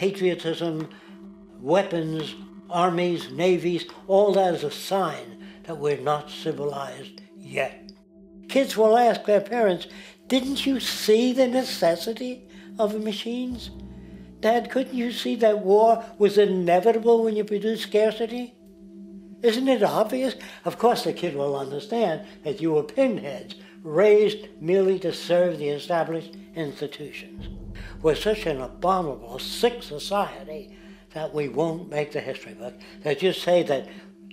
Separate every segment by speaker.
Speaker 1: patriotism, weapons, armies, navies, all that is a sign that we're not civilized yet. Kids will ask their parents, didn't you see the necessity of the machines? Dad, couldn't you see that war was inevitable when you produce scarcity? Isn't it obvious? Of course the kid will understand that you were pinheads, raised merely to serve the established institutions. We're such an abominable, sick society that we won't make the history book. They just say that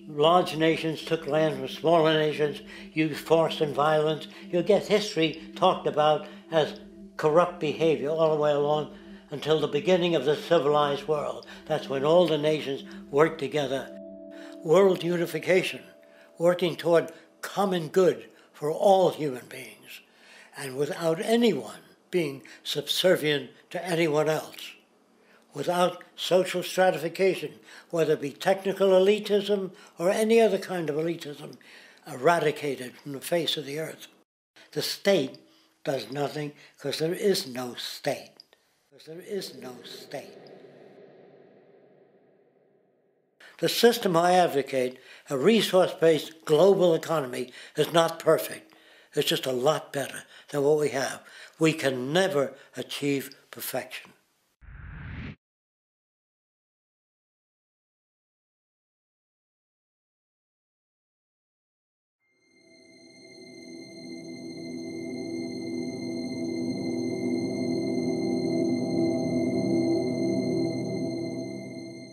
Speaker 1: large nations took land from smaller nations, used force and violence. You'll get history talked about as corrupt behavior all the way along until the beginning of the civilized world. That's when all the nations work together. World unification, working toward common good for all human beings, and without anyone being subservient to anyone else, without social stratification, whether it be technical elitism or any other kind of elitism, eradicated from the face of the earth. The state does nothing because there is no state. There is no state. The system I advocate, a resource-based global economy, is not perfect. It's just a lot better than what we have. We can never achieve perfection.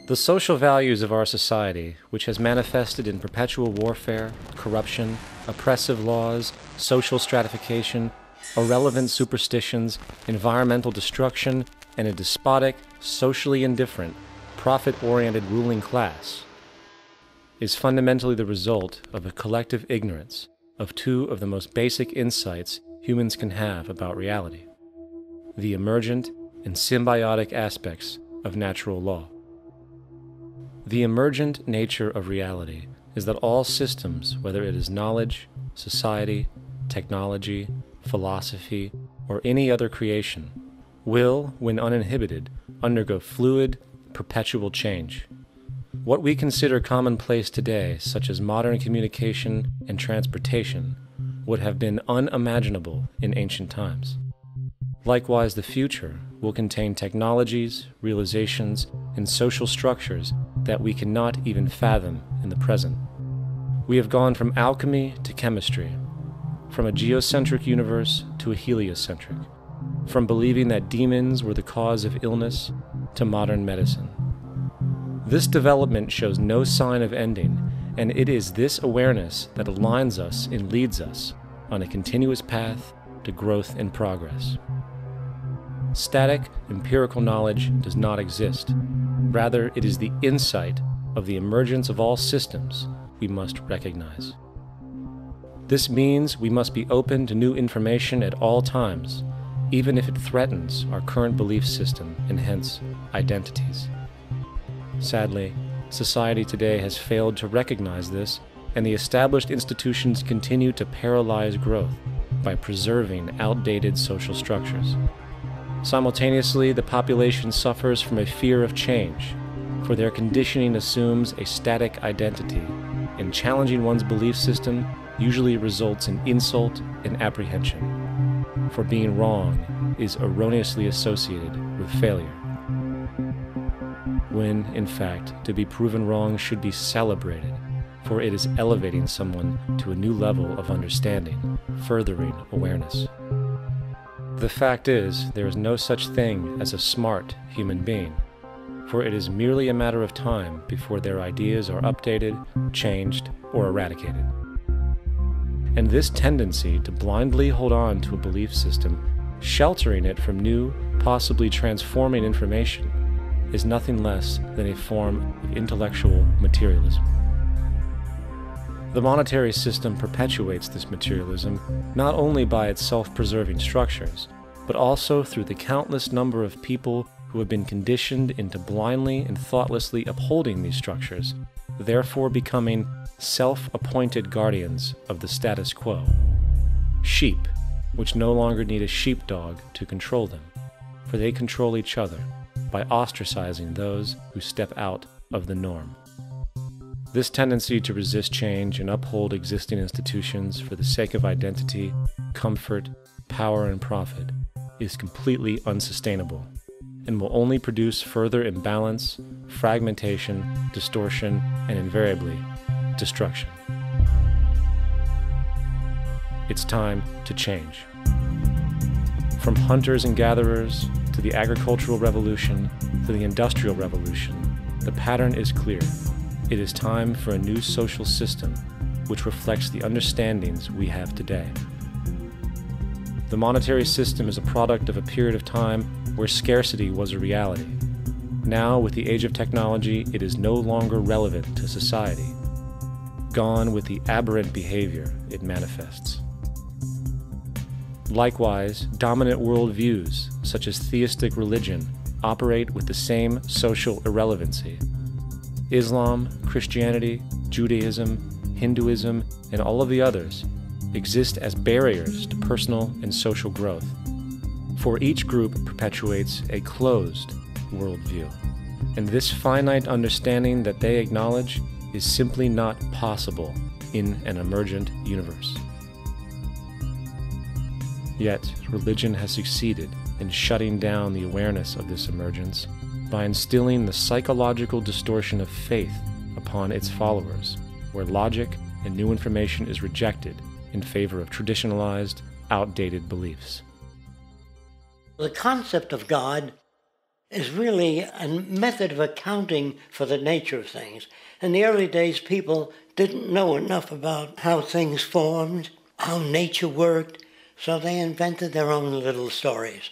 Speaker 2: The social values of our society, which has manifested in perpetual warfare, corruption, oppressive laws, social stratification, irrelevant superstitions, environmental destruction, and a despotic, socially indifferent, profit-oriented ruling class, is fundamentally the result of a collective ignorance of two of the most basic insights humans can have about reality: the emergent and symbiotic aspects of natural law. The emergent nature of reality is that all systems, whether it is knowledge, society, technology, philosophy, or any other creation, will, when uninhibited, undergo fluid, perpetual change. What we consider commonplace today, such as modern communication and transportation, would have been unimaginable in ancient times. Likewise, the future will contain technologies, realizations, and social structures that we cannot even fathom in the present. We have gone from alchemy to chemistry, from a geocentric universe to a heliocentric, from believing that demons were the cause of illness to modern medicine. This development shows no sign of ending, and it is this awareness that aligns us and leads us on a continuous path to growth and progress. Static, empirical knowledge does not exist. Rather, it is the insight of the emergence of all systems we must recognize. This means we must be open to new information at all times, even if it threatens our current belief system and hence identities. Sadly, society today has failed to recognize this, and the established institutions continue to paralyze growth by preserving outdated social structures. Simultaneously, the population suffers from a fear of change, for their conditioning assumes a static identity, and challenging one's belief system usually results in insult and apprehension, for being wrong is erroneously associated with failure, when, in fact, to be proven wrong should be celebrated, for it is elevating someone to a new level of understanding, furthering awareness. The fact is, there is no such thing as a smart human being, for it is merely a matter of time before their ideas are updated, changed, or eradicated. And this tendency to blindly hold on to a belief system, sheltering it from new, possibly transforming information, is nothing less than a form of intellectual materialism. The monetary system perpetuates this materialism not only by its self-preserving structures, but also through the countless number of people who have been conditioned into blindly and thoughtlessly upholding these structures, therefore becoming self-appointed guardians of the status quo. Sheep, which no longer need a sheepdog to control them, for they control each other, by ostracizing those who step out of the norm. This tendency to resist change and uphold existing institutions for the sake of identity, comfort, power, and profit is completely unsustainable and will only produce further imbalance, fragmentation, distortion, and invariably, destruction. It's time to change. From hunters and gatherers to the agricultural revolution to the industrial revolution, the pattern is clear. It is time for a new social system which reflects the understandings we have today. The monetary system is a product of a period of time where scarcity was a reality. Now, with the age of technology, it is no longer relevant to society. Gone with the aberrant behavior it manifests. Likewise, dominant worldviews, such as theistic religion, operate with the same social irrelevancy. Islam, Christianity, Judaism, Hinduism, and all of the others exist as barriers to personal and social growth, for each group perpetuates a closed worldview, and this finite understanding that they acknowledge is simply not possible in an emergent universe. Yet, religion has succeeded in shutting down the awareness of this emergence by instilling the psychological distortion of faith upon its followers, where logic and new information is rejected in favor of traditionalized, outdated beliefs.
Speaker 1: The concept of God is really a method of accounting for the nature of things. In the early days, people didn't know enough about how things formed, how nature worked, so they invented their own little stories.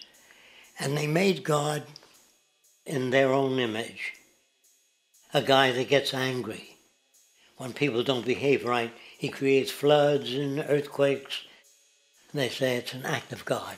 Speaker 1: And they made God in their own image. A guy that gets angry. When people don't behave right, he creates floods and earthquakes. They say it's an act of God.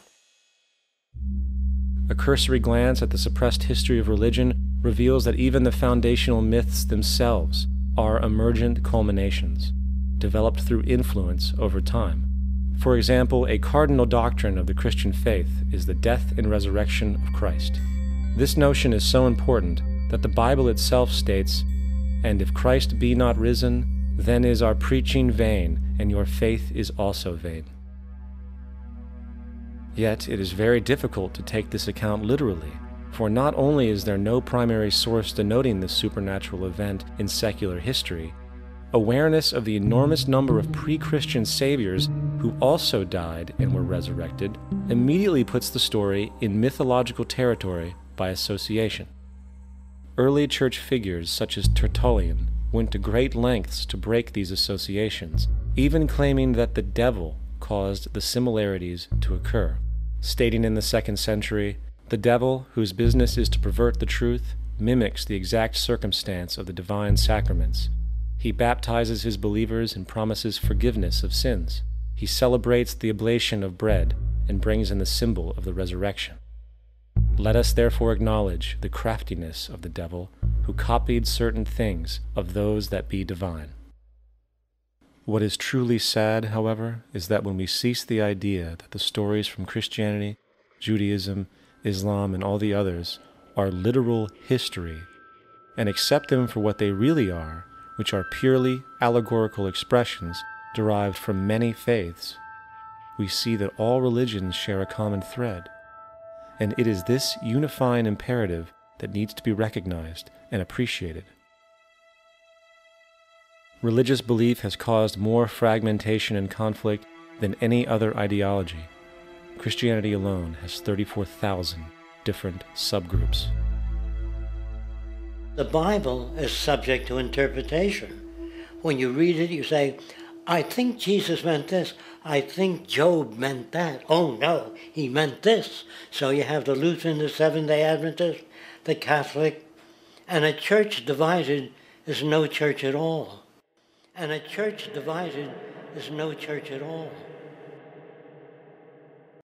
Speaker 2: A cursory glance at the suppressed history of religion reveals that even the foundational myths themselves are emergent culminations, developed through influence over time. For example, a cardinal doctrine of the Christian faith is the death and resurrection of Christ. This notion is so important that the Bible itself states, "And if Christ be not risen, then is our preaching vain, and your faith is also vain." Yet it is very difficult to take this account literally, for not only is there no primary source denoting this supernatural event in secular history, awareness of the enormous number of pre-Christian saviors who also died and were resurrected immediately puts the story in mythological territory by association. Early church figures such as Tertullian went to great lengths to break these associations, even claiming that the devil caused the similarities to occur, stating in the 2nd century, "The devil, whose business is to pervert the truth, mimics the exact circumstance of the divine sacraments. He baptizes his believers and promises forgiveness of sins. He celebrates the oblation of bread and brings in the symbol of the resurrection. Let us therefore acknowledge the craftiness of the devil, who copied certain things of those that be divine." What is truly sad, however, is that when we cease the idea that the stories from Christianity, Judaism, Islam, and all the others are literal history, and accept them for what they really are, which are purely allegorical expressions derived from many faiths, we see that all religions share a common thread, and it is this unifying imperative that needs to be recognized and appreciated. Religious belief has caused more fragmentation and conflict than any other ideology. Christianity alone has 34,000 different subgroups.
Speaker 1: The Bible is subject to interpretation. When you read it, you say, I think Jesus meant this. I think Job meant that. Oh no, he meant this. So you have the Lutheran, the Seventh-day Adventist, the Catholic, and a church divided is no church at all. And a church divided is no church at all.